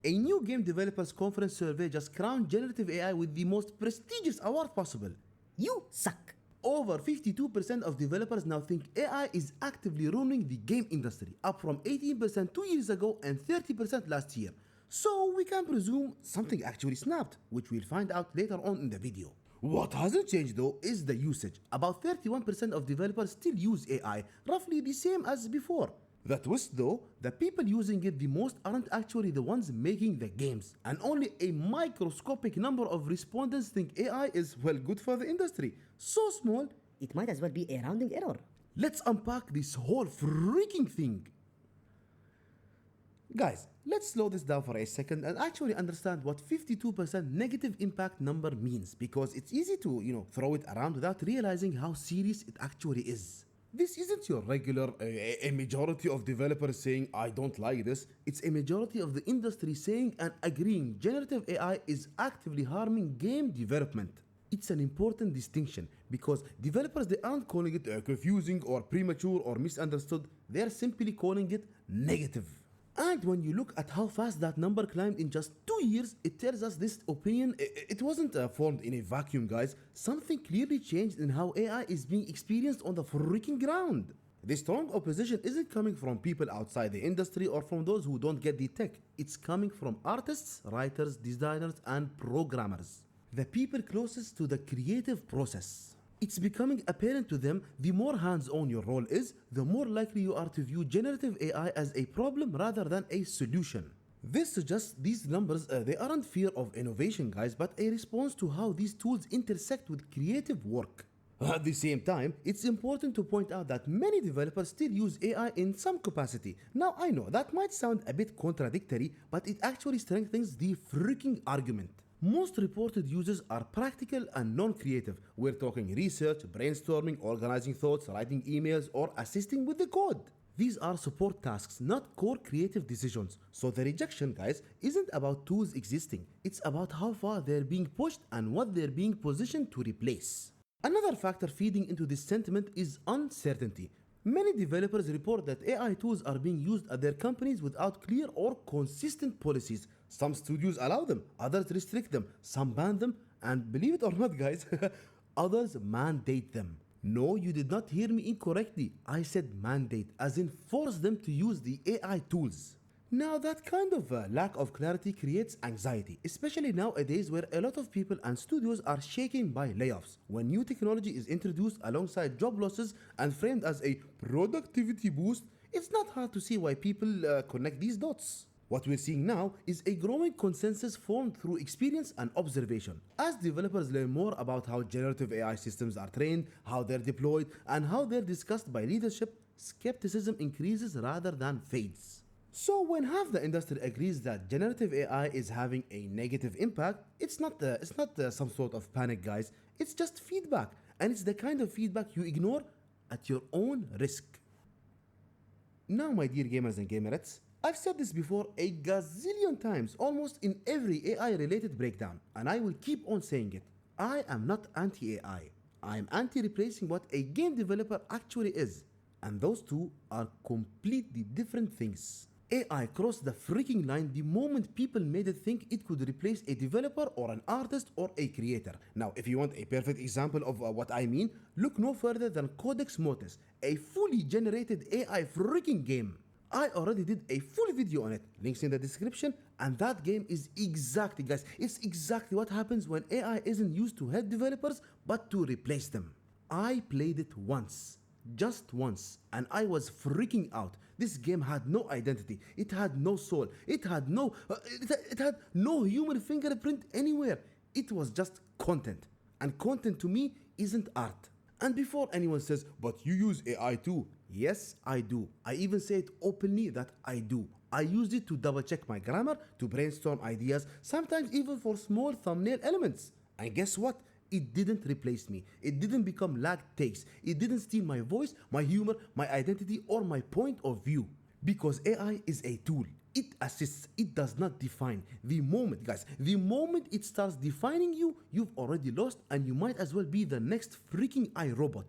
A new game developers conference survey just crowned generative AI with the most prestigious award possible. You suck. Over 52% of developers now think AI is actively ruining the game industry, up from 18% 2 years ago and 30% last year. So we can presume something actually snapped, which we'll find out later on in the video. What hasn't changed though is the usage. About 31% of developers still use AI, roughly the same as before. The twist though, the people using it the most aren't actually the ones making the games, and only a microscopic number of respondents think AI is well good for the industry. So small, It might as well be a rounding error. let's unpack this whole freaking thing. Guys, let's slow this down for a second and actually understand what 52% negative impact number means, because it's easy to, throw it around without realizing how serious it actually is. This isn't your regular, a majority of developers saying, I don't like this. It's a majority of the industry saying and agreeing generative AI is actively harming game development. It's an important distinction because developers, they aren't calling it confusing or premature or misunderstood. They're simply calling it negative. And when you look at how fast that number climbed in just 2 years, it tells us this opinion, it wasn't formed in a vacuum, guys. Something clearly changed in how AI is being experienced on the freaking ground. The strong opposition isn't coming from people outside the industry or from those who don't get the tech. It's coming from artists, writers, designers, and programmers. The people closest to the creative process. It's becoming apparent to them the more hands-on your role is, the more likely you are to view generative AI as a problem rather than a solution. This suggests these numbers, they aren't fear of innovation, guys, but a response to how these tools intersect with creative work. At the same time, it's important to point out that many developers still use AI in some capacity. Now, I know that might sound a bit contradictory, but it actually strengthens the freaking argument. Most reported uses are practical and non-creative. We're talking research, brainstorming, organizing thoughts, writing emails, or assisting with the code. These are support tasks, not core creative decisions. So the rejection, guys, isn't about tools existing. It's about how far they're being pushed and what they're being positioned to replace. Another factor feeding into this sentiment is uncertainty. Many developers report that AI tools are being used at their companies without clear or consistent policies. Some studios allow them, others restrict them, some ban them, and believe it or not, guys, others mandate them. No, you did not hear me incorrectly. I said mandate, as in force them to use the AI tools. Now, that kind of lack of clarity creates anxiety, especially nowadays where a lot of people and studios are shaken by layoffs. When new technology is introduced alongside job losses and framed as a productivity boost, it's not hard to see why people connect these dots. What we're seeing now is a growing consensus formed through experience and observation. As developers learn more about how generative AI systems are trained, how they're deployed, and how they're discussed by leadership, skepticism increases rather than fades. So when half the industry agrees that generative AI is having a negative impact, it's not some sort of panic, guys. It's just feedback, and it's the kind of feedback you ignore at your own risk. Now, my dear gamers and gamerettes, I've said this before a gazillion times, almost in every AI-related breakdown, and I will keep on saying it. I am not anti-AI. I am anti-replacing what a game developer actually is, and those two are completely different things. AI crossed the freaking line the moment people made it think it could replace a developer or an artist or a creator. Now, if you want a perfect example of what I mean, look no further than Codex Motus, a fully generated AI freaking game. I already did a full video on it, links in the description, and that game is exactly, guys, it's exactly what happens when AI isn't used to help developers but to replace them. I played it once, just once, and I was freaking out. This game had no identity, it had no soul, it had no human fingerprint anywhere. It was just content, and content to me isn't art. And before anyone says, but you use AI too, yes, I do. I even say it openly that I do. I use it to double check my grammar, to brainstorm ideas, sometimes even for small thumbnail elements. And guess what? It didn't replace me. It didn't become lag takes. It didn't steal my voice, my humor, my identity, or my point of view. Because AI is a tool. It assists, it does not define. The moment, guys, the moment it starts defining you, you've already lost, and you might as well be the next freaking iRobot.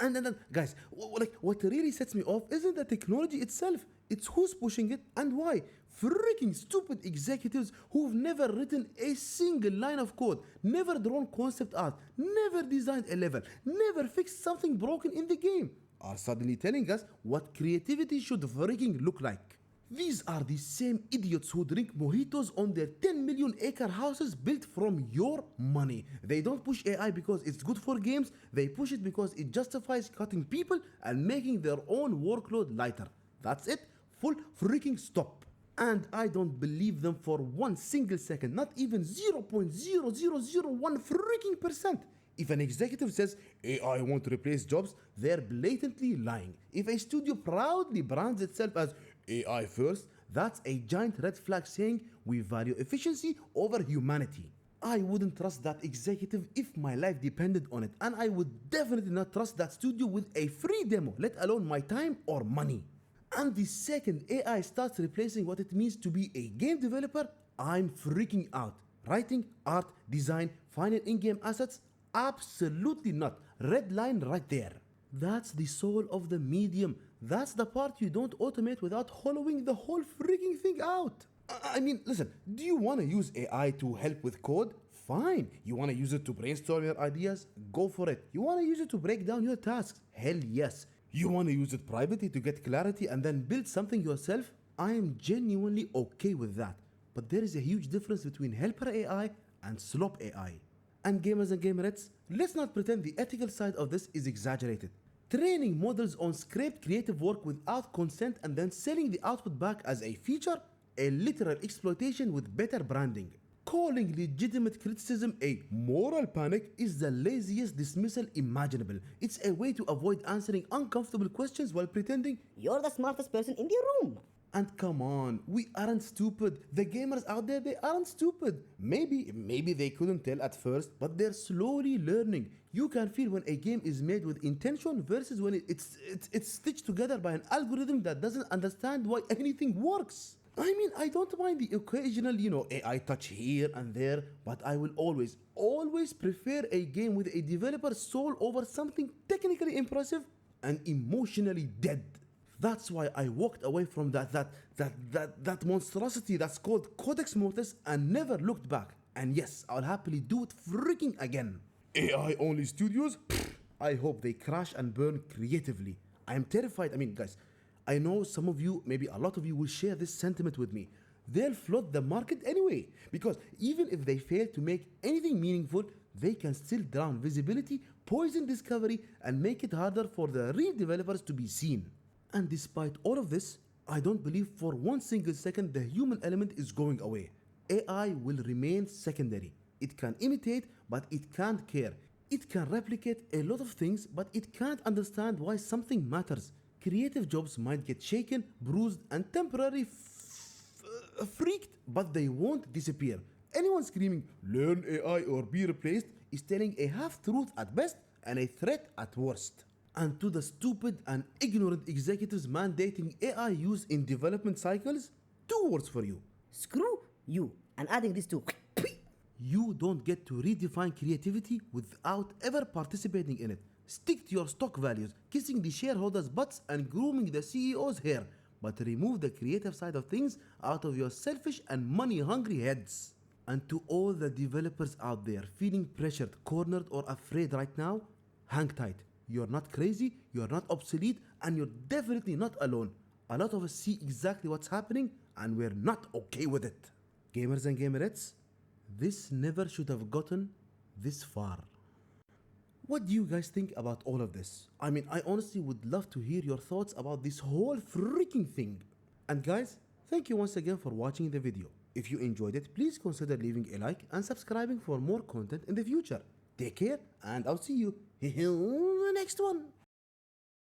And then, guys, what really sets me off isn't the technology itself, It's who's pushing it and why. Freaking stupid executives who've never written a single line of code, never drawn concept art, never designed a level, never fixed something broken in the game, are suddenly telling us what creativity should freaking look like. These are the same idiots who drink mojitos on their 10 million acre houses built from your money. They don't push AI because it's good for games, they push it because it justifies cutting people and making their own workload lighter. That's it, full freaking stop. And I don't believe them for one single second, not even 0.0001 freaking percent. If an executive says AI won't replace jobs, they're blatantly lying. If a studio proudly brands itself as AI first, that's a giant red flag saying we value efficiency over humanity. I wouldn't trust that executive if my life depended on it, and I would definitely not trust that studio with a free demo, let alone my time or money. And the second AI starts replacing what it means to be a game developer, I'm freaking out. Writing, art, design, finding in-game assets? Absolutely not. Red line right there. That's the soul of the medium. That's the part you don't automate without hollowing the whole freaking thing out. I mean, listen, do you want to use AI to help with code? Fine. You want to use it to brainstorm your ideas? Go for it. You want to use it to break down your tasks? Hell yes. You want to use it privately to get clarity and then build something yourself? I am genuinely okay with that. But there is a huge difference between helper AI and slop AI. And gamers and gamerettes, let's not pretend the ethical side of this is exaggerated. Training models on scraped creative work without consent and then selling the output back as a feature? A literal exploitation with better branding. Calling legitimate criticism a moral panic is the laziest dismissal imaginable. It's a way to avoid answering uncomfortable questions while pretending You're the smartest person in the room. and come on, we aren't stupid. The gamers out there, they aren't stupid. Maybe they couldn't tell at first, but they're slowly learning. You can feel when a game is made with intention versus when it's stitched together by an algorithm that doesn't understand why anything works. I mean, I don't mind the occasional, AI touch here and there, but I will always prefer a game with a developer's soul over something technically impressive and emotionally dead. That's why I walked away from that monstrosity that's called Codex Mortis and never looked back. And yes, I'll happily do it freaking again. AI only studios? Pfft, I hope they crash and burn creatively. I am terrified. I mean, guys, I know some of you, maybe a lot of you, will share this sentiment with me. They'll flood the market anyway, because even if they fail to make anything meaningful, they can still drown visibility, poison discovery, and make it harder for the real developers to be seen. And despite all of this, I don't believe for one single second the human element is going away. AI will remain secondary. It can imitate, but it can't care. It can replicate a lot of things, but it can't understand why something matters. Creative jobs might get shaken, bruised, and temporarily freaked, but they won't disappear. Anyone screaming, learn AI or be replaced, is telling a half-truth at best and a threat at worst. And to the stupid and ignorant executives mandating AI use in development cycles, 2 words for you. Screw you. And adding this to You don't get to redefine creativity without ever participating in it. Stick to your stock values, kissing the shareholders' butts and grooming the CEO's hair, but remove the creative side of things out of your selfish and money-hungry heads. And to all the developers out there feeling pressured, cornered, or afraid right now, hang tight. You're not crazy, you're not obsolete, and you're definitely not alone. A lot of us see exactly what's happening, and we're not okay with it. Gamers and gamerettes, this never should have gotten this far. What do you guys think about all of this? I mean, I honestly would love to hear your thoughts about this whole freaking thing. And guys, thank you once again for watching the video. If you enjoyed it, please consider leaving a like and subscribing for more content in the future. Take care, and I'll see you in the next one.